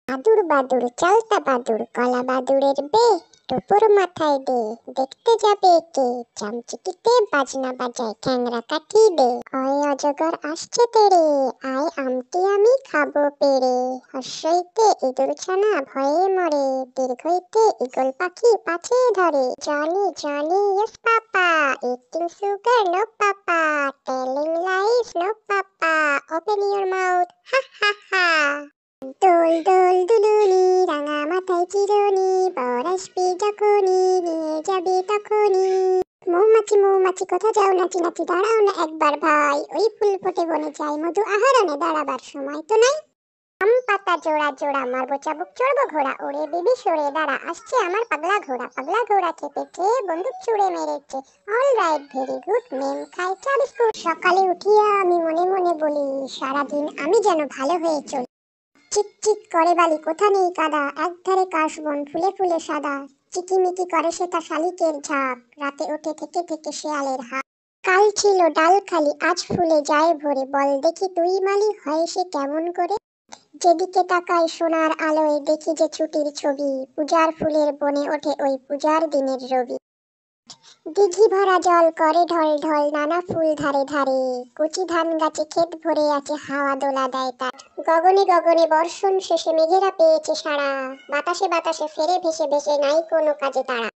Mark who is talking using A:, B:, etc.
A: বাদুর বাদুর চালতা বাদুর কলা বাদুরের বে টোপর মাথায় দে দেখতে যাবে কে চামচিকিতে বাজনা বাজায় খ্যাংরা কাঠি দে অয় অজগর আসছে তেরে আয় আমটি আমি খাবো পেরে হর্ষইতে ইঁদুর ছানা ভয়ে মরে দীর্ঘইতে ঈগল পাখি পাছে ধরে Johnny Johnny yes papa eating sugar no papa telling lies no papa open your mouth ha ha ha দোল দোল দুলুনি রাঙা মাথায় চিরুনি বর আসবে যখনই নিয়ে যাবে তখনই মৌমাছি মৌমাছি কোথা যাও নাচি নাচি দাঁড়াও না একবার ভাই ওই ফুল ফোটে বনে যাই মধু আহরণে দাঁড়াবার সময় তো নাই আম পাতা জোড়া জোড়া মারবো চাবুক চড়বো ঘোড়া ওরে বেবি সরে দাঁড়া আসছে আমার পাগলা ঘোড়া চেপেছে বন্দুক ছুড়ে মেরেছে অল রাইট ভেরি গুড মেম খাই চা বিস্কুট সকালে উঠিয়া আমি মনে মনে বলি সারাদিন আমি যেন ভালো হয়ে চলি চিকচিক করে বালি কোথা নেই কাদা একধারে কাশবন ফুলে ফুলে সাদা চিকিমিকি করে সেটা শালিকের ঝাঁক রাতে ওঠে থেকে থেকে শেয়ালের হাঁক কাল ছিল ডাল খালি আজ ফুলে যায় ভরে বল দেখি তুই মালি হয় সে কেমন করে যেদিকে তাকাই সোনার আলোয় দেখি যে ছুটির ছবি পূজার ফুলের বনে ওঠে ওই পূজার দিনের রবি দিঘি ভরা জল করে ঢল ঢল নানা ফুল ধারে ধারে কচি ধান গাছে ক্ষেত ভরে আছে হাওয়া দোলা দেয় তার গগনে গগনে বর্ষণ শেষে মেঘেরা পেয়েছে সাড়া বাতাসে বাতাসে ফেরে ভেসে ভেসে নাই কোনো কাজে তারা